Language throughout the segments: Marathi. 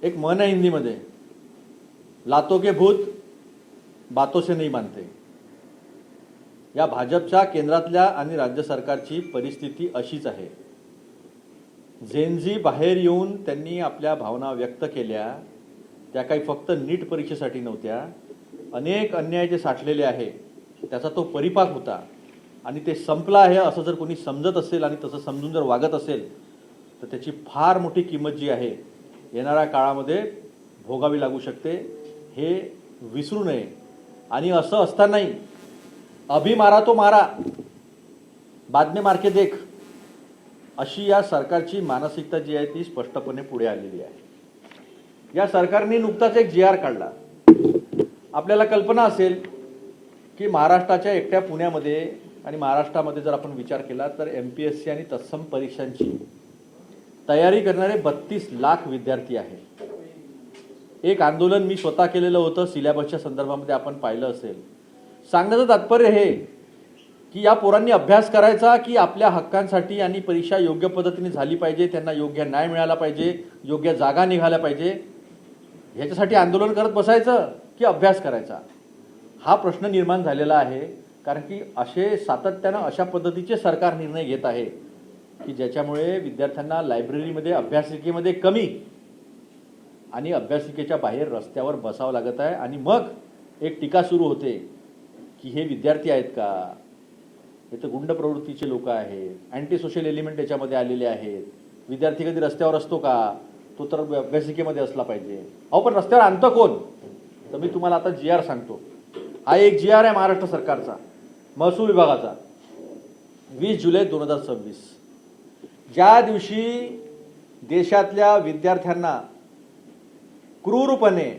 एक मन है हिंदी मध्ये, लातों के भूत बातों से नहीं मानते। या भाजपच्या केंद्रातल्या आणि राज्य सरकारची परिस्थिती अशीच आहे। जेनजी बाहेर येऊन त्यांनी आपल्या भावना व्यक्त केल्या, त्या काही फक्त नीट परीक्षेसाठी नव्हत्या, अनेक अन्याय जे साठलेले आहे त्याचा तो परिपाक होता आणि ते संपला आहे असं जर कोणी समजत असेल आणि तसं समजून जर वागत असेल तर त्याची फार मोठी किंमत जी आहे येणाऱ्या काळामध्ये भोगावी लागू शकते, हे विसरू नये। आणि असं असतानाही अभी मारा तो मारा, बाद में मार के देख, अशी या सरकारची मानसिकता जी आहे ती स्पष्टपणे पुढे आलेली आहे। या सरकारने नुकताच एक GR काढला। आपल्याला कल्पना असेल की महाराष्ट्राच्या एकट्या पुण्यामध्ये आणि महाराष्ट्रामध्ये जर आपण विचार केला तर MPSC आणि तत्सम परीक्षांची तयारी करणारे 32 लाख विद्यार्थी आहेत। एक आंदोलन मी स्वतः केलेलं होतं, सिलेबसच्या संदर्भामध्ये आपण पाहिलं असेल। सांगण्याचं तात्पर्य हे की या पोरांनी अभ्यास करायचा की आपल्या हक्कांसाठी आणि परीक्षा योग्य पद्धतीने झाली पाहिजे, त्यांना योग्य न्याय मिळाला पाहिजे, योग्य जागा निघाल्या पाहिजे, ह्याच्यासाठी आंदोलन करत बसायचं की अभ्यास करायचा, हा प्रश्न निर्माण झालेला आहे। कारण की असे सातत्यानं अशा पद्धतीचे सरकार निर्णय घेत आहे की ज्याच्यामुळे विद्यार्थ्यांना लायब्ररीमध्ये अभ्यासिकेमध्ये कमी आणि अभ्यासिकेच्या बाहेर रस्त्यावर बसावं लागत आहे। आणि मग एक टीका सुरू होते की हे विद्यार्थी आहेत का, हे तर गुंड प्रवृत्तीचे लोक आहेत, अँटी सोशल एलिमेंट याच्यामध्ये आलेले आहेत, विद्यार्थी कधी रस्त्यावर असतो का, तो तर अभ्यासिकेमध्ये असला पाहिजे। अहो पण रस्त्यावर आणतं कोण? तर मी तुम्हाला आता GR सांगतो। हा एक GR आहे महाराष्ट्र सरकारचा, महसूल विभागाचा, 20 जुलै 2026। ज्या दिवशी देशातल्या विद्यार्थ्यांना क्रूरपणे,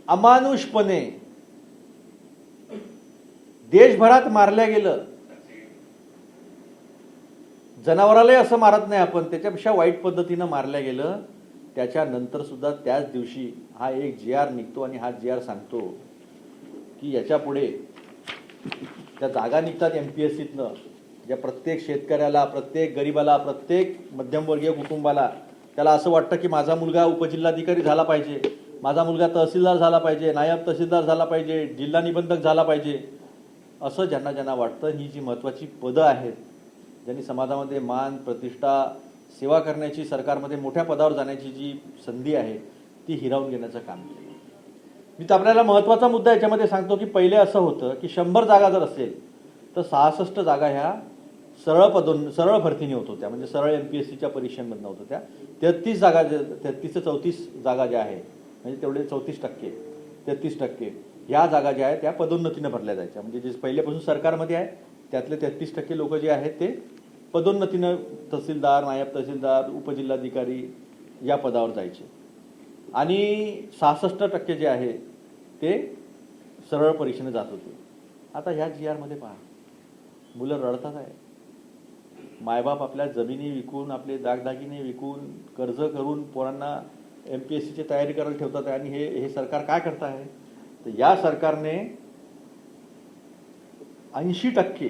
अमानुषपणे देशभरात मारल्या गेलं, जनावरालाही असं मारत नाही आपण, त्याच्यापेक्षा वाईट पद्धतीनं मारल्या गेलं, त्याच्यानंतर सुद्धा त्याच दिवशी हा एक GR निघतो आणि हा GR सांगतो की याच्या पुढे त्या जागा निघतात MPSCतनं, ज्या प्रत्येक शेतकऱ्याला, प्रत्येक गरीबाला, प्रत्येक मध्यमवर्गीय कुटुंबाला त्याला असं वाटतं की माझा मुलगा उपजिल्हाधिकारी झाला पाहिजे, माझा मुलगा तहसीलदार झाला पाहिजे, नायब तहसीलदार झाला पाहिजे, जिल्हा निबंधक झाला पाहिजे, असं ज्यांना ज्यांना वाटतं, ही जी महत्त्वाची पदं आहेत, ज्यांनी समाजामध्ये मान, प्रतिष्ठा, सेवा करण्याची, सरकारमध्ये मोठ्या पदावर जाण्याची जी संधी आहे ती हिरावून घेण्याचं काम केलं। मी तर आपल्याला महत्त्वाचा मुद्दा याच्यामध्ये सांगतो की पहिले असं होतं की 100 जागा जर असेल तर 66 जागा ह्या सरळ भरतीने होत होत्या, म्हणजे सरळ MPSCच्या परीक्षांमधून होत होत्या। 33 जागा, 33 ते 34 जागा ज्या आहे, म्हणजे तेवढे 34%, 33% ह्या जागा ज्या आहेत त्या पदोन्नतीने भरल्या जायच्या। म्हणजे जे पहिल्यापासून सरकारमध्ये आहे त्यातले 33% लोक जे आहेत ते पदोन्नतीनं तहसीलदार, नायब तहसीलदार, उपजिल्हाधिकारी या पदावर जायचे आणि 66% जे आहे ते सरळ परीक्षेने जात होते। आता ह्या GR मध्ये पहा, मुलं रडतात आहे, मायबाप आपल्या जमिनी विकून, आपले दागदागिने विकून, कर्ज करून पोरांना MPSCची तयारी करायला ठेवतात आहे। आणि हे सरकार काय करत आहे? तर या सरकारने 80%,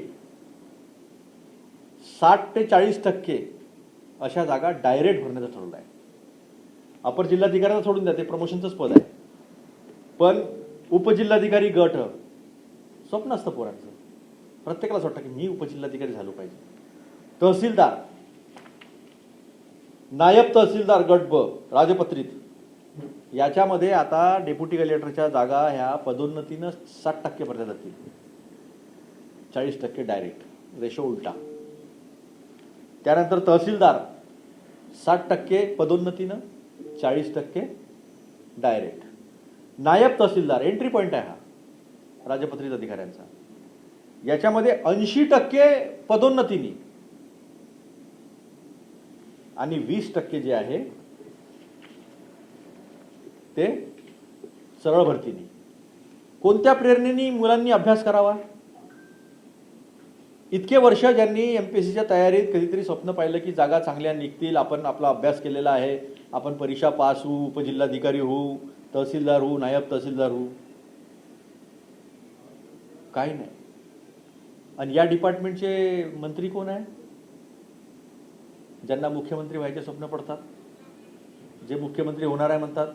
60 ते 40% अशा जागा डायरेक्ट भरण्याचं ठरवलं आहे। अपर जिल्हाधिकाऱ्यांना सोडून द्या, ते प्रमोशनचंच पद आहे, पण उपजिल्हाधिकारी गट स्वप्न असतं पोरांचं, प्रत्येकाला वाटतं की मी उपजिल्हाधिकारी झालो पाहिजे। तहसीलदार, नायब तहसीलदार गट ब राजपत्रित, याच्यामध्ये आता डेप्युटी कलेक्टरच्या जागा ह्या पदोन्नतीनं 60% भरल्या जातील, 40% डायरेक्ट, रेशो उलटा। त्यानंतर तहसीलदार 60% पदोन्नतीनं, 40% डायरेक्ट। नायब तहसीलदार एंट्री पॉइंट आहे हा राजपत्रित अधिकाऱ्यांचा, याच्यामध्ये 80% पदोन्नतीने आणि 20% जे आहे ते सरळ भरतीने। कोणत्या प्रेरणेने मुलांनी अभ्यास करावा? इतके वर्ष ज्यांनी MPSCच्या तयारीत कधीतरी स्वप्न पाहिलं की जागा चांगल्या निघतील, आपण आपला अभ्यास केलेला आहे, आपण परीक्षा पास होऊ, उपजिल्हाधिकारी होऊ, तहसीलदार होऊ, नायब तहसीलदार होऊ, काही नाही। आणि या डिपार्टमेंटचे मंत्री कोण आहे? ज्यांना मुख्यमंत्री व्हायचे स्वप्न पडतात, जे मुख्यमंत्री होणार आहे म्हणतात,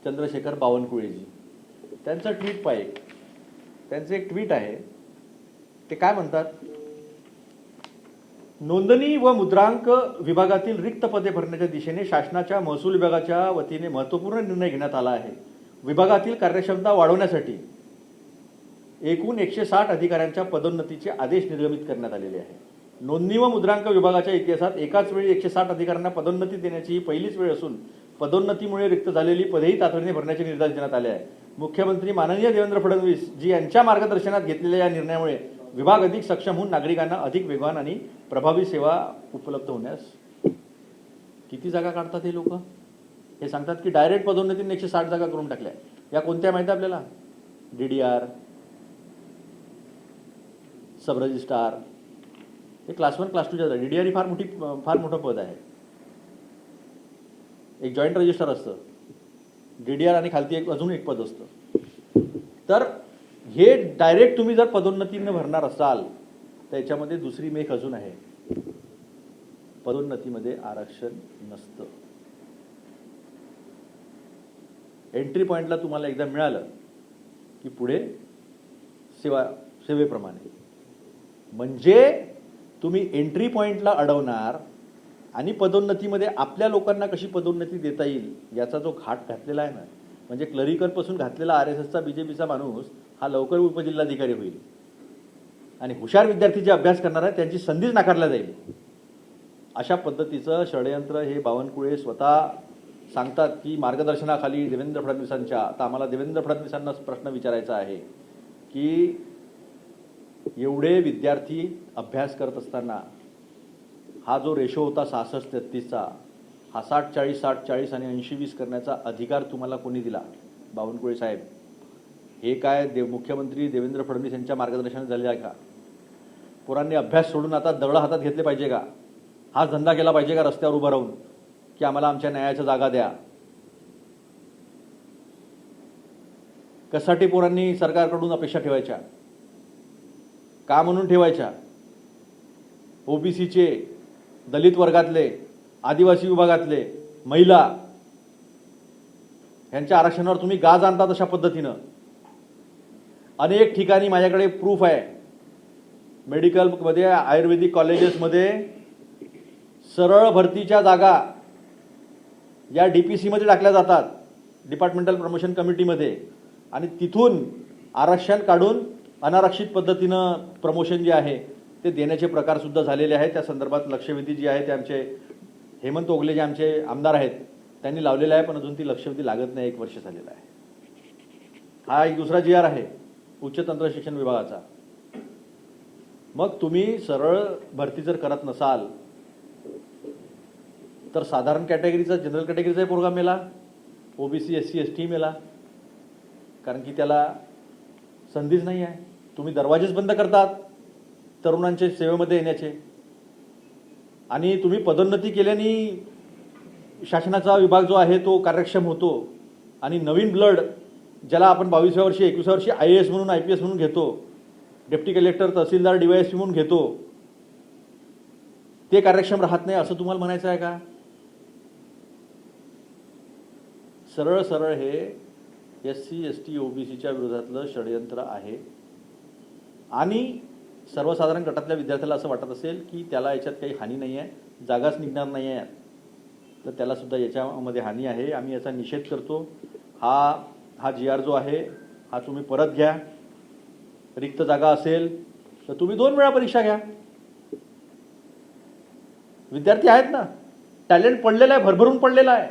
चंद्रशेखर बावनकुळेजी. त्यांचं ट्विट पाहिजे. त्यांचं एक ट्विट आहे, ते काय म्हणतात, नोंदणी व मुद्रांक विभागातील रिक्त पदे भरण्याच्या दिशेने शासनाच्या महसूल विभागाच्या वतीने महत्त्वपूर्ण निर्णय घेण्यात आला आहे. विभागातील कार्यक्षमता वाढवण्यासाठी एकूण 160 अधिकाऱ्यांच्या पदोन्नतीचे आदेश निर्गमित करण्यात आलेले आहे. नोंदणी व मुद्रांक विभागाच्या इतिहासात एकाच वेळी 160 अधिकाऱ्यांना पदोन्नती देण्याची ही पहिलीच वेळ असून पदोन्नतीमुळे रिक्त झालेली पदेही तातडीने भरण्याचे निर्देश देण्यात आले आहे. मुख्यमंत्री माननीय देवेंद्र फडणवीस जी यांच्या मार्गदर्शनात घेतलेल्या या निर्णयामुळे विभाग अधिक सक्षम होऊन नागरिकांना अधिक वेगवान आणि प्रभावी सेवा उपलब्ध होण्यास. किती जागा काढतात हे लोक? हे सांगतात की डायरेक्ट पदोन्नतीने 160 जागा करून टाकल्या. या कोणत्या माहिती आपल्याला? DDR, सब रजिस्ट्रार, हे क्लास 1 क्लास 2च्या. DDR ही फार मोठं पद आहे. एक जॉईंट रजिस्टर असतं, DDR आणि खालती अजून एक पद असतं. तर हे डायरेक्ट तुम्ही जर पदोन्नतीने भरणार असाल तर याच्यामध्ये दुसरी मेख अजून आहे, पदोन्नतीमध्ये आरक्षण नसतं. एंट्री पॉइंटला तुम्हाला एकदा मिळालं की पुढे सेवेप्रमाणे. म्हणजे तुम्ही एंट्री पॉइंटला अडवणार आणि पदोन्नतीमध्ये आपल्या लोकांना कशी पदोन्नती देता येईल याचा जो घाट घातलेला आहे ना, म्हणजे क्लरिकलपासून घातलेला RSSचा BJPचा माणूस हा लवकर उपजिल्हाधिकारी होईल आणि हुशार विद्यार्थी जे अभ्यास करणार आहेत त्यांची संधीच नाकारल्या जाईल. अशा पद्धतीचं षडयंत्र हे बावनकुळे स्वतः सांगतात की मार्गदर्शनाखाली देवेंद्र फडणवीसांच्या. आता आम्हाला देवेंद्र फडणवीसांना प्रश्न विचारायचा आहे की एवढे विद्यार्थी अभ्यास करत असताना हा जो रेशो होता 66-33चा, हा 60-40 60-40 आणि 80-20 करण्याचा अधिकार तुम्हाला कोणी दिला? बावनकुळे साहेब. हे काय मुख्यमंत्री देवेंद्र फडणवीस यांच्या मार्गदर्शनात झाले आहे का? पोरांनी अभ्यास सोडून आता दगड हातात घेतले पाहिजे का? हा धंदा केला पाहिजे का रस्त्यावर उभं राहून की आम्हाला आमच्या न्यायाच्या जागा द्या? कशासाठी पोरांनी सरकारकडून अपेक्षा ठेवायच्या? का म्हणून ठेवायच्या? OBCचे, दलित वर्गातले, आदिवासी विभागातले, महिला यांच्या आरक्षणावर तुम्ही गाज आणता तशा पद्धतीनं. अनेक ठिकाणी माझ्याकडे प्रूफ आहे. मेडिकलमध्ये, आयुर्वेदिक कॉलेजेसमध्ये सरळ भरतीच्या जागा या DPCमध्ये टाकल्या जातात, डिपार्टमेंटल प्रमोशन कमिटीमध्ये, आणि तिथून आरक्षण काढून अनारक्षित पद्धतीनं प्रमोशन जे आहे ते देण्याचे प्रकार सुद्धा झालेले आहेत. त्या संदर्भात लक्षवेधी जी आहे ते आमचे हेमंत ओगले जे आमचे आमदार आहेत त्यांनी लावलेलं आहे, पण अजून ती लक्षवेधी लागत नाही. 1 वर्ष झालेलं आहे. हा एक दुसरा GR आहे उच्च तंत्र शिक्षण विभागाचा. मग तुम्ही सरळ भरती जर करत नसाल तर साधारण कॅटेगरीचा, जनरल कॅटेगरीचा प्रोग्राम मेला, OBC SC ST मेला, कारण की त्याला संधीच नाही आहे. तुम्ही दरवाजेच बंद करतात तरुणांच्या सेवेमध्ये येण्याचे. आणि तुम्ही पदोन्नती केल्याने शासनाचा विभाग जो आहे तो कार्यक्षम होतो आणि नवीन ब्लड ज्याला आपण 22व्या वर्षी 21व्या वर्षी IAS म्हणून IPS म्हणून घेतो, डेप्टी कलेक्टर, तहसीलदार, DYSP म्हणून घेतो, ते कार्यक्षम राहत नाही असं तुम्हाला म्हणायचं आहे का? सरळ सरळ हे SC ST OBCच्या विरोधातलं षडयंत्र आहे. आणि सर्वसाधारण गटातल्या विद्यार्थ्याला असं वाटत असेल की त्याला याच्यात काही हानी नाही आहे, जागाच निघणार नाही आहे, तर त्याला सुद्धा याच्यामध्ये हानी आहे. आम्ही याचा निषेध करतो. हा GR जो आहे हा तुम्ही परत घ्या. रिक्त जागा असेल तर तुम्ही 2 वेळा परीक्षा घ्या. विद्यार्थी आहेत ना, टॅलेंट पडलेला आहे, भरभरून पडलेला आहे.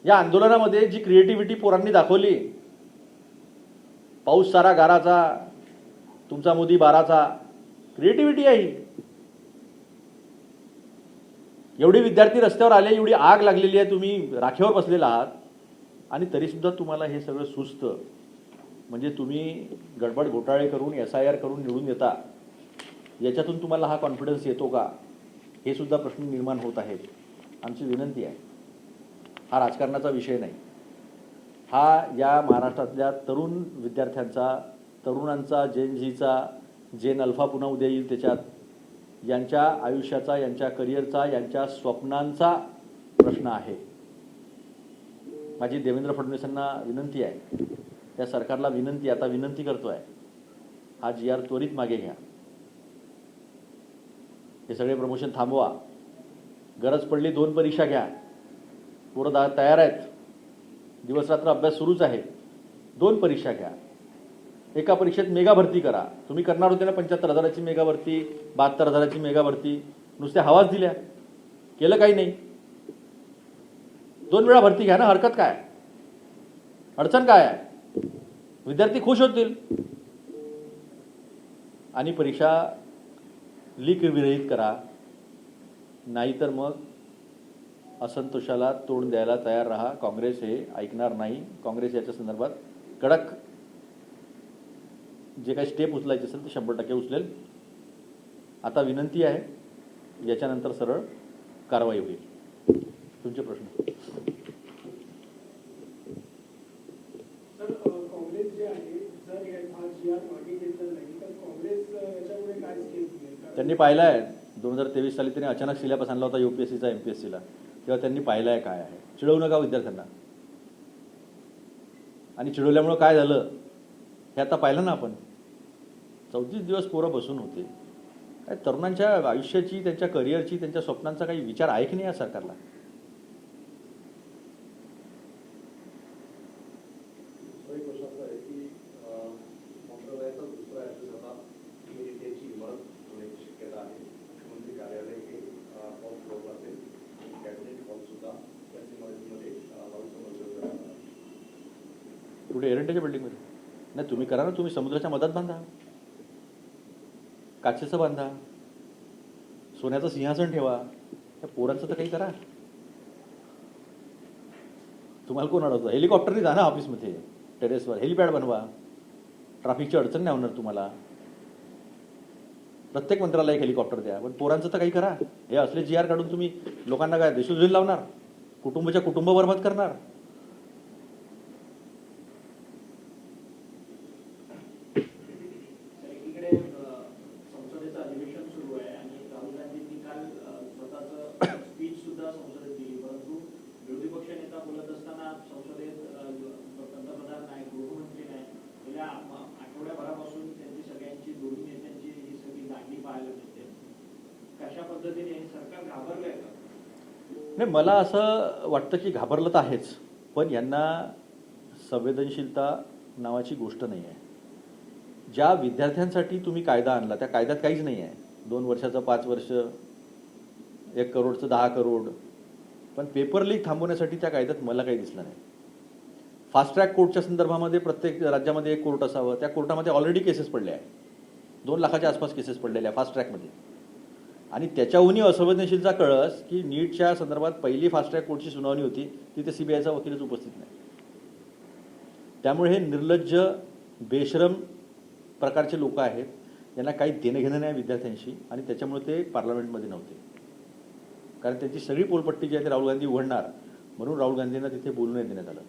या आंदोलनामध्ये जी क्रिएटिव्हिटी पोरांनी दाखवली, पाऊस सारा गाराचा, तुमचा मोदी 12चा, क्रिएटिव्हिटी आहे ही. एवढे विद्यार्थी रस्त्यावर आले, एवढी आग लागलेली आहे, तुम्ही राखेवर बसलेला आहात आणि तरीसुद्धा तुम्हाला हे सगळं सुचतं. म्हणजे तुम्ही गडबड घोटाळे करून SIR करून निवडून येता, याच्यातून तुम्हाला हा कॉन्फिडन्स येतो का? हे सुद्धा प्रश्न निर्माण होत आहेत. आमची विनंती आहे, हा राजकारणाचा विषय नाही, हा या महाराष्ट्रातल्या तरुण विद्यार्थ्यांचा, तरुणांचा, जेन अल्फा पुन्हा उद्या येईल त्याच्यात, यांच्या आयुष्याचा, यांच्या करिअरचा, यांच्या स्वप्नांचा प्रश्न आहे. माझी देवेंद्र फडणवीसांना विनंती आहे, त्या सरकारला विनंती, आता विनंती करतोय, हा GR त्वरित मागे घ्या. हे सगळे प्रमोशन थांबवा. गरज पडली 2 परीक्षा घ्या. पोरं तयार आहेत, दिवसरात्र अभ्यास सुरूच आहे. 2 परीक्षा घ्या. एका परीक्षेत मेगा भरती करा. तुम्ही करणार होते ना 75,000ची मेगा भरती, 72,000ची मेगा भरती, नुसत्या हवाच दिल्या, केलं काही नाही. 2 वेळा भरती घ्या ना, हरकत काय, अडचण काय आहे? विद्यार्थी खुश होतील. आणि परीक्षा लीक विरहित करा, नाहीतर मग असंतोषाला तोंड द्यायला तयार राहा. काँग्रेस हे ऐकणार नाही. काँग्रेस याच्या संदर्भात कडक जे काही स्टेप उचलायचे असेल ते 100% उचलेल. आता विनंती आहे, याच्यानंतर सरळ कारवाई होईल. तुमचे प्रश्न. सर, काँग्रेस जे आहे, जर हा GR मागे घेतला नाही तर काँग्रेस याच्यामुळे काय स्टेप घेईल? त्यांनी पाहिलं आहे 2023 साली त्यांनी अचानक सिलेबस आणला होता UPSCचा MPSCला, तेव्हा त्यांनी पाहिलं आहे काय आहे. चिडवू नका विद्यार्थ्यांना. आणि चिडवल्यामुळं काय झालं हे आता पाहिलं ना आपण. 34 दिवस पोरं बसून होते. काय तरुणांच्या आयुष्याची, त्यांच्या करिअरची, त्यांच्या स्वप्नांचा काही विचार आहे की नाही या सरकारला? कुठे एरंड्याच्या बिल्डिंगमध्ये? नाही, तुम्ही करा ना, तुम्ही समुद्राच्या मधात बांधा, काचेचं बांधा, सोन्याचं सिंहासन ठेवा. त्या पोरांचं तर काही करा. तुम्हाला कोण अडवतं? हेलिकॉप्टरने जा ना ऑफिसमध्ये, टेरेसवर हेलिपॅड बनवा. ट्रॅफिकची अडचण नाही होणार तुम्हाला. प्रत्येक मंत्र्याला एक हेलिकॉप्टर द्या. पण पोरांचं तर काही करा. हे असले GR काढून तुम्ही लोकांना काय देशोधडी लावणार? कुटुंबाच्या कुटुंब बरबाद करणार? संसदेचं अधिवेशन सुरू आहे आणि राहुल गांधींनी काल स्वतःचं स्पीच सुद्धा संसदेत दिली, परंतु विरोधी पक्ष नेता बोलत असताना संसदेत पंतप्रधान नाही, गृहमंत्री नाही. गेल्या आठवड्याभरापासून त्यांची सगळ्यांची, दोन्ही नेत्यांची ही सगळी दांडी पाहायला मिळते. कशा पद्धतीने हे सरकार घाबरलंय का? नाही, मला असं वाटतं की घाबरलं तर आहेच, पण यांना संवेदनशीलता नावाची गोष्ट नाही आहे. ज्या विद्यार्थ्यांसाठी तुम्ही कायदा आणला त्या कायद्यात काहीच नाही आहे. 2 वर्षाचं 5 वर्ष, 1 करोडचं 10 करोड. पण पेपर लीक थांबवण्यासाठी त्या कायद्यात मला काही दिसलं नाही. फास्ट ट्रॅक कोर्टच्या संदर्भामध्ये प्रत्येक राज्यामध्ये एक कोर्ट असावं. त्या कोर्टामध्ये ऑलरेडी केसेस पडल्या आहेत. 2 लाखाच्या आसपास केसेस पडलेल्या फास्ट ट्रॅकमध्ये. आणि त्याच्याहूनही असंवेदनशीलचा कळस की नीटच्या संदर्भात पहिली फास्ट ट्रॅक कोर्टची सुनावणी होती, तिथे CBIचा वकीलच उपस्थित नाही. त्यामुळे हे निर्लज्ज, बेशरम प्रकारचे लोक आहेत. यांना काही देणं घेणं नाही विद्यार्थ्यांशी, आणि त्याच्यामुळे ते पार्लमेंटमध्ये नव्हते. कारण त्यांची सगळी पोलपट्टी जी आहे ते राहुल गांधी उघडणार, म्हणून राहुल गांधींना तिथे बोलू नाही देण्यात आलं.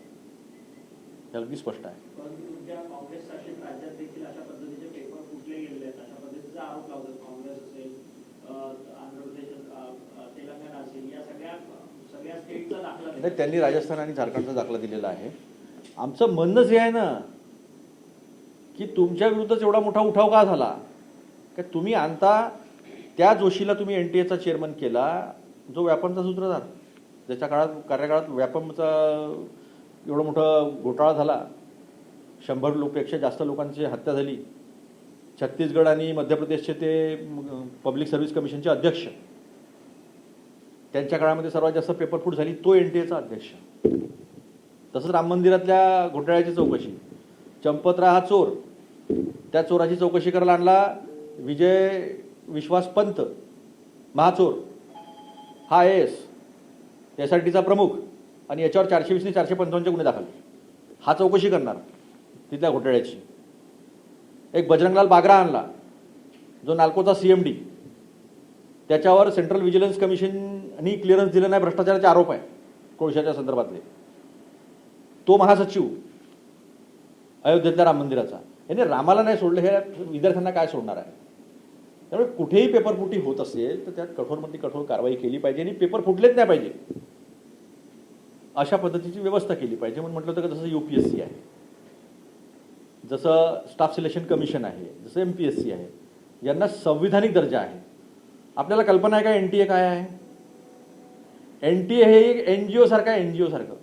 हे अगदी स्पष्ट आहे. परंतु तुमच्या काँग्रेस शासित राज्यात देखील अशा पद्धतीचे पेपर फुटले गेलेले आहेत, अशा पद्धतीचा आरोप लावतात. काँग्रेस असेल, आंध्र प्रदेश, तेलंगणा असेल, या सगळ्या स्टेटचा दाखला नाही, त्यांनी राजस्थान आणि झारखंडचा दाखला दिलेला आहे. आमचं म्हणणंच हे आहे ना की तुमच्या विरुद्धच एवढा मोठा उठाव का झाला? की तुम्ही आणता त्या जोशीला तुम्ही NTA चा चेअरमन केला, जो व्यापमचा सूत्रधार, ज्याच्या कार्यकाळात व्यापमचा एवढा मोठा घोटाळा झाला. 100 पेक्षा जास्त लोकांची हत्या झाली. छत्तीसगड आणि मध्य प्रदेशचे ते पब्लिक सर्व्हिस कमिशनचे अध्यक्ष, त्यांच्या काळामध्ये सर्वात जास्त पेपरफूट झाली, तो NTA चा अध्यक्ष. तसंच राम मंदिरातल्या घोटाळ्याची चौकशी, चंपतराव हा चोर, त्या चोराची चौकशी करायला आणला विजय विश्वास पंत, महाचोर, हा IAS, SRTचा प्रमुख, आणि याच्यावर 420 आणि 455 गुन्हे दाखल. हा चौकशी करणार तिथल्या घोटाळ्याची. एक बजरंगलाल बागरा आणला, जो नाल्कोचा CMD, त्याच्यावर सेंट्रल व्हिजिलन्स कमिशननी क्लिअरन्स दिलं नाही, भ्रष्टाचाराचे आरोप आहे कोळशाच्या संदर्भातले. तो महासचिव अयोध्येतल्या राम मंदिराचा. याने रामाला नाही सोडलं, हे विद्यार्थ्यांना काय सोडणार आहे? त्यामुळे कुठेही पेपर फुटी होत असेल तर त्यात कठोरमध्ये कठोर कारवाई केली पाहिजे, आणि पेपर फुटलेच नाही पाहिजे. अशा पद्धतीची व्यवस्था केली पाहिजे. म्हणून म्हटलं होतं की जसं UPSC आहे, जसं स्टाफ सिलेक्शन कमिशन आहे, जसं MPSC आहे, यांना संविधानिक दर्जा आहे. आपल्याला कल्पना आहे का NTA काय आहे? NTA हे एक NGO सारखं आहे, NGO सारखं.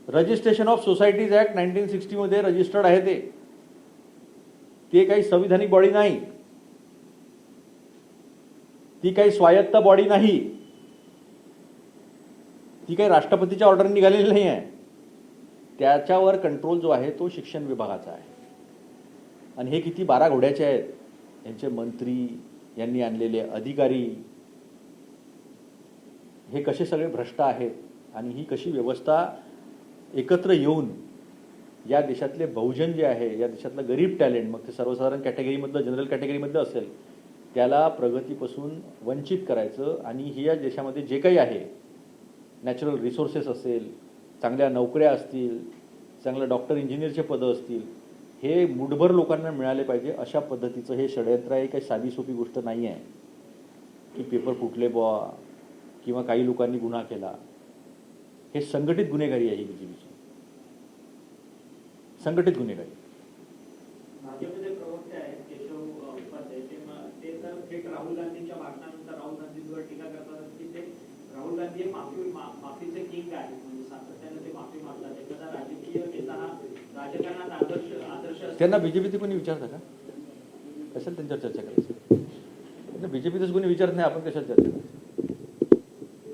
रजिस्ट्रेशन ऑफ सोसायटीज ऍक्ट 1960 मध्ये रजिस्टर्ड आहे ते काही संविधानिक बॉडी नाही, ती काही स्वायत्त बॉडी नाही, ती काही राष्ट्रपतीच्या ऑर्डर निघालेली नाही आहे. त्याच्यावर कंट्रोल जो आहे तो शिक्षण विभागाचा आहे. आणि हे किती 12 घोड्याचे आहेत, यांचे मंत्री, यांनी आणलेले अधिकारी, हे कसे सगळे भ्रष्ट आहेत. आणि ही कशी व्यवस्था एकत्र येऊन या देशातले बहुजन जे आहे, या देशातलं गरीब टॅलेंट, मग ते सर्वसाधारण कॅटेगरीमधलं, जनरल कॅटेगरीमधलं असेल, त्याला प्रगतीपासून वंचित करायचं. आणि ही या देशामध्ये जे काही आहे, नॅचरल रिसोर्सेस असेल, चांगल्या नोकऱ्या असतील, चांगलं डॉक्टर इंजिनियरचे पदं असतील, हे मुठभर लोकांना मिळाले पाहिजे. अशा पद्धतीचं हे षडयंत्र आहे. काही साधी सोपी गोष्ट नाही आहे की पेपर फुटले बुवा किंवा काही लोकांनी गुन्हा केला. हे संघटित गुन्हेगारी आहे ही BJPची, संघटित गुन्हेगारी. भाजपचे प्रवक्ते आहेत केशव उपाध्याय, ते तर थेट राहुल गांधींच्या भाषणानंतर राहुल गांधींवर टीका करतात की ते राहुल गांधी हे माफीचे किंग आहेत, म्हणजे सातत्याने ते माफी मागतात. एखादा राजकीय नेता हा राजकारणात आदर्श त्यांना BJPचे कोणी विचारतं का? कशाला त्यांच्यावर चर्चा करायची? BJPचंच कोणी विचारत नाही, आपण कशाला चर्चा करायची?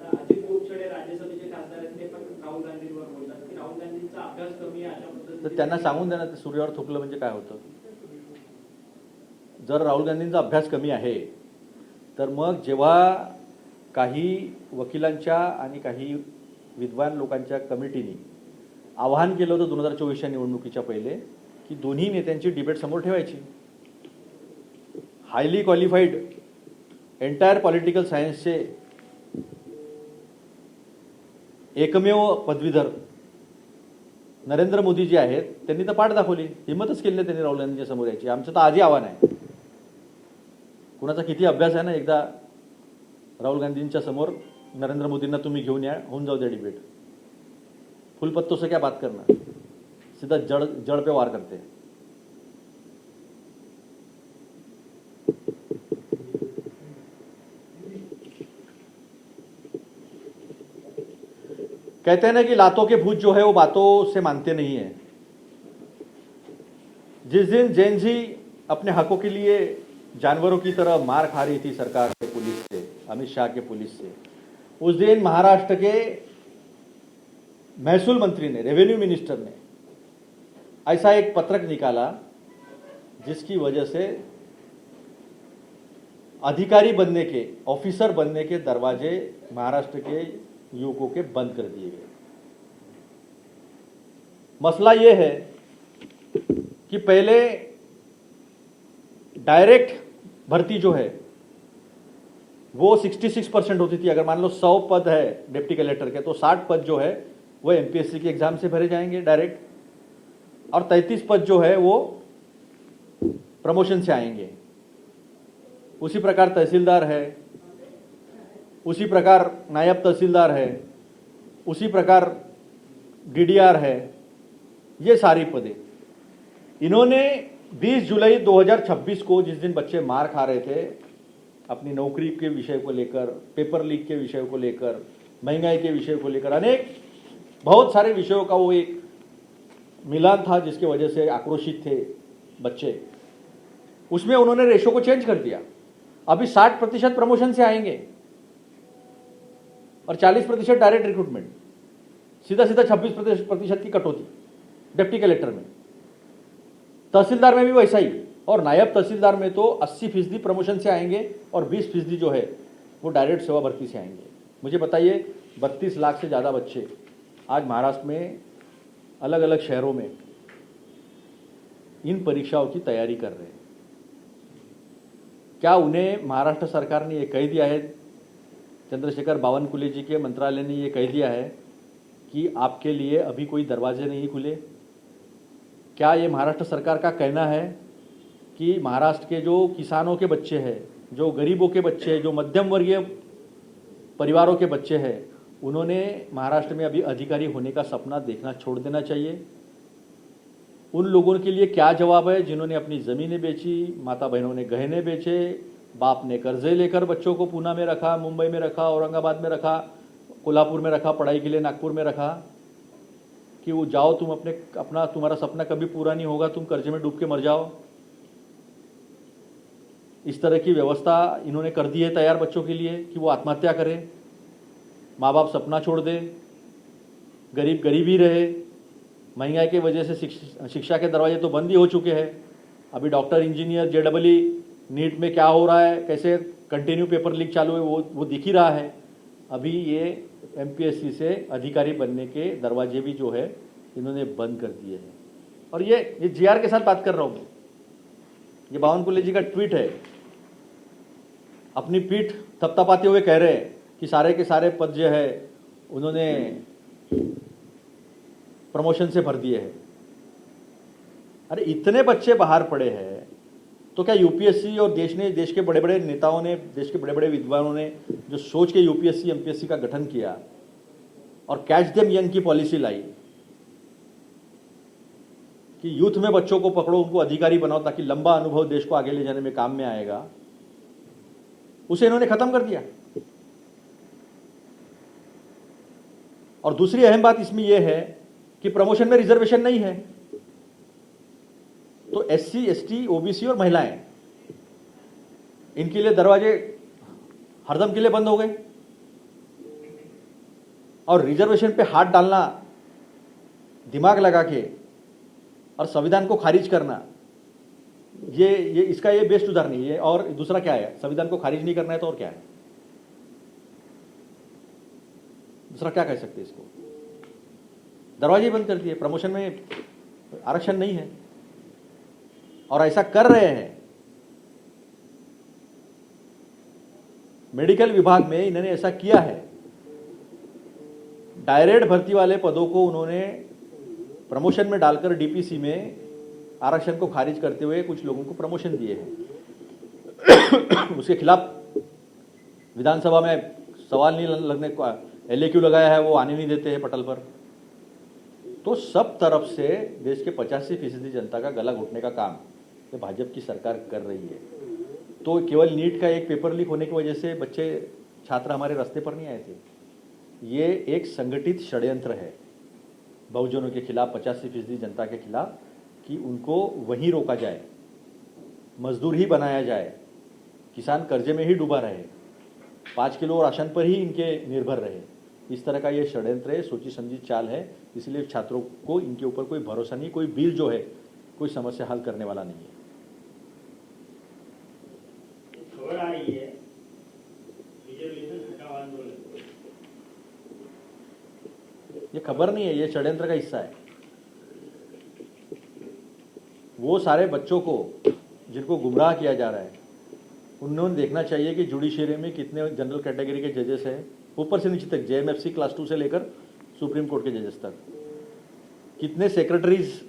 अजित गोपछडे राज्यसभेचे खासदार आहेत, ते पण राहुल गांधींवर बोलतात की राहुल गांधींचा अभ्यास कमी आहे. अशा पद्धतीने तर त्यांना सांगून द्या ना, ते सूर्यावर थोपलं म्हणजे काय होतं. जर राहुल गांधींचा अभ्यास कमी आहे, तर मग जेव्हा काही वकिलांच्या आणि काही विद्वान लोकांच्या कमिटीने आवाहन केलं होतं 2024च्या निवडणुकीच्या पहिले की दोन्ही नेत्यांची डिबेट समोर ठेवायची, हायली क्वालिफाईड एंटायर पॉलिटिकल सायन्सचे एकमेव पदवीधर नरेंद्र मोदी जे आहेत, त्यांनी तर पाठ दाखवली, हिंमतच केली नाही त्यांनी राहुल गांधींच्या समोर यायची. आमचं तर आजही आव्हान आहे, कुणाचा किती अभ्यास आहे ना, एकदा राहुल गांधींच्या समोर नरेंद्र मोदींना तुम्ही घेऊन या, होऊन जाऊ द्या डिबेट. फुल पत्तों से क्या बात करना, सीधा जड़ पे वार करते हैं. कहते हैं ना कि लातों के भूत जो है वो बातों से मानते नहीं है. जिस दिन जैन जी अपने हकों के लिए जानवरों की तरह मार खा रही थी सरकार के पुलिस से, अमित शाह के पुलिस से, उस दिन महाराष्ट्र के महसूल मंत्री ने, रेवेन्यू मिनिस्टर ने ऐसा एक पत्रक निकाला जिसकी वजह से अधिकारी बनने के, ऑफिसर बनने के दरवाजे महाराष्ट्र के युवकों के बंद कर दिए गए. मसला यह है कि पहले डायरेक्ट भर्ती जो है वो 66% होती थी. अगर मान लो 100 पद है डिप्टी कलेक्टर के, तो 60 पद जो है वो MPSC के एग्जाम से भरे जाएंगे डायरेक्ट, और 33 पद जो है वो प्रमोशन से आएंगे. उसी प्रकार तहसीलदार है, उसी प्रकार नायब तहसीलदार है, उसी प्रकार DDR है, ये सारी पदें इन्होंने 20 जुलाई 2026 को, जिस दिन बच्चे मार खा रहे थे अपनी नौकरी के विषय को लेकर, पेपर लीक के विषय को लेकर, महंगाई के विषय को लेकर, अनेक बहुत सारे विषयों का वो एक मिलान था जिसकी वजह से आक्रोशित थे बच्चे, उसमें उन्होंने रेशो को चेंज कर दिया. अभी 60% प्रमोशन से आएंगे और 40% डायरेक्ट रिक्रूटमेंट, सीधा 26% की कटौती डिप्टी कलेक्टर में. तहसीलदार में भी वैसा ही, और नायब तहसीलदार में तो 80% प्रमोशन से आएंगे और 20% जो है वो डायरेक्ट सेवा भर्ती से आएंगे. मुझे बताइए, 32 लाख से ज़्यादा बच्चे आज महाराष्ट्र में अलग अलग शहरों में इन परीक्षाओं की तैयारी कर रहे हैं. क्या उन्हें महाराष्ट्र सरकार ने ये कह दिया है, चंद्रशेखर बावनकुले जी के मंत्रालय ने ये कह दिया है कि आपके लिए अभी कोई दरवाजे नहीं खुले? क्या ये महाराष्ट्र सरकार का कहना है कि महाराष्ट्र के जो किसानों के बच्चे हैं, जो गरीबों के बच्चे हैं, जो मध्यम वर्गीय परिवारों के बच्चे हैं, उन्होंने महाराष्ट्र में अभी अधिकारी होने का सपना देखना छोड़ देना चाहिए। उन लोगों के लिए क्या जवाब है जिन्होंने अपनी ज़मीनें बेची, माता बहनों ने गहने बेचे, बाप ने कर्जे लेकर बच्चों को पूना में रखा, मुंबई में रखा, औरंगाबाद में रखा, कोल्हापुर में रखा, पढ़ाई के लिए नागपुर में रखा, कि वो जाओ तुम अपना तुम्हारा सपना कभी पूरा नहीं होगा, तुम कर्जे में डूब के मर जाओ। इस तरह की व्यवस्था इन्होंने कर दी है तैयार बच्चों के लिए कि वो आत्महत्या करें, माँ बाप सपना छोड़ दे, गरीब गरीब ही रहे। महंगाई की वजह से शिक्षा के दरवाजे तो बंद ही हो चुके हैं। अभी डॉक्टर, इंजीनियर, JEE, नीट में क्या हो रहा है, कैसे कंटिन्यू पेपर लीक चालू है, वो दिख ही रहा है। अभी ये MPSC से अधिकारी बनने के दरवाजे भी जो है इन्होंने बंद कर दिए हैं। और ये GR के साथ बात कर रहा हूँ, ये बावनकुले जी का ट्वीट है। अपनी पीठ थपथपाते हुए कह रहे हैं कि सारे के सारे पद जो है उन्होंने प्रमोशन से भर दिए हैं। अरे इतने बच्चे बाहर पड़े हैं तो क्या UPSC और देश के बड़े बड़े नेताओं ने, देश के बड़े बड़े विद्वानों ने जो सोच के UPSC MPSC का गठन किया और कैच देम यंग की पॉलिसी लाई कि यूथ में बच्चों को पकड़ो, उनको अधिकारी बनाओ ताकि लंबा अनुभव देश को आगे ले जाने में काम में आएगा, उसे इन्होंने खत्म कर दिया। और दूसरी अहम बात इसमें यह है कि प्रमोशन में रिजर्वेशन नहीं है, तो SC, ST, OBC और महिलाएं, इनके लिए दरवाजे हरदम के लिए बंद हो गए। और रिजर्वेशन पे हाथ डालना, दिमाग लगा के और संविधान को खारिज करना, ये इसका ये बेस्ट उदाहरण नहीं है। और दूसरा क्या है, संविधान को खारिज नहीं करना है तो और क्या है, दूसरा क्या कह सकते हैं इसको। दरवाजे बंद कर दिए, प्रमोशन में आरक्षण नहीं है और ऐसा कर रहे हैं। मेडिकल विभाग में इन्होंने ऐसा किया है, डायरेक्ट भर्ती वाले पदों को उन्होंने प्रमोशन में डालकर DPC में आरक्षण को खारिज करते हुए कुछ लोगों को प्रमोशन दिए हैं। उसके खिलाफ विधानसभा में सवाल नहीं लगने को LAQ लगाया है, वो आने नहीं देते हैं पटल पर। तो सब तरफ से देश के 85% जनता का गला घुटने का काम ये भाजपा की सरकार कर रही है। तो केवल नीट का एक पेपर लीक होने की वजह से बच्चे, छात्र हमारे रास्ते पर नहीं आए थे। ये एक संगठित षड्यंत्र है बहुजनों के खिलाफ, 85% जनता के खिलाफ, कि उनको वहीं रोका जाए, मजदूर ही बनाया जाए, किसान कर्जे में ही डूबा रहे, 5 किलो राशन पर ही इनके निर्भर रहे। इस तरह का ये षड्यंत्र है, सोची समझी चाल है। इसलिए छात्रों को इनके ऊपर कोई भरोसा नहीं, कोई बिल जो है कोई समस्या हल करने वाला नहीं है। खबर आ रही है रिजर्वेशन हटाओ आंदोलन, ये खबर नहीं है, ये षड्यंत्र का हिस्सा है। वो सारे बच्चों को जिनको गुमराह किया जा रहा है, उन्होंने देखना चाहिए कि जुडिशरी में कितने जनरल कैटेगरी के जजेस हैं, ऊपर से नीचे तक, JMFC क्लास 2 से लेकर सुप्रीम कोर्ट के जजेस तक, कितने सेक्रेटरीज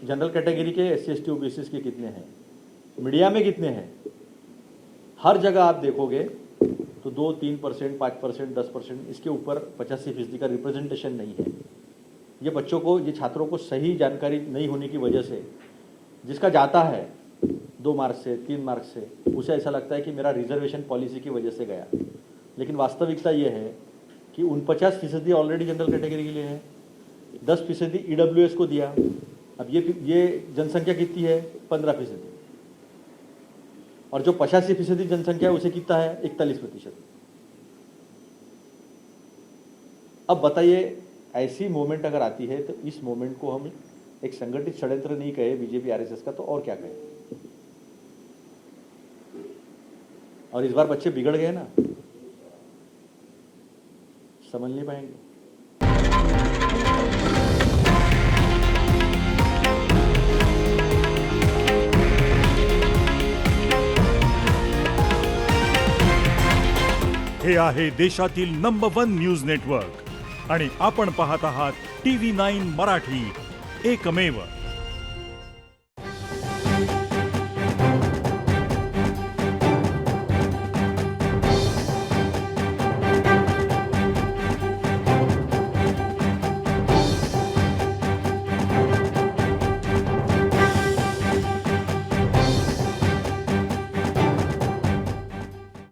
जनरल कैटेगरी के, SC, ST, OBC के कितने हैं, मीडिया में कितने हैं। हर जगह आप देखोगे तो 2-3%, 5%, 10%, इसके ऊपर 85% का रिप्रेजेंटेशन नहीं है। ये बच्चों को, ये छात्रों को सही जानकारी नहीं होने की वजह से, जिसका जाता है 2 मार्क्स से, 3 मार्क्स से, उसे ऐसा लगता है कि मेरा रिजर्वेशन पॉलिसी की वजह से गया। लेकिन वास्तविकता ये है कि 49% ऑलरेडी जनरल कैटेगरी के लिए है, 10% EWS को दिया। अब ये जनसंख्या कितनी है, 15%, और जो 85% जनसंख्या है उसे कितना है, 41%। अब बताइए, ऐसी मोमेंट अगर आती है तो इस मोमेंट को हम एक संगठित षड्यंत्र नहीं कहे BJP RSS का, तो और क्या कहे। और इस बार बच्चे बिगड़ गए ना, समझ नहीं पाएंगे। हे आहे देशातील नंबर 1 न्यूज नेटवर्क आणि आपण पाहत आहात TV9 मराठी, एकमेव।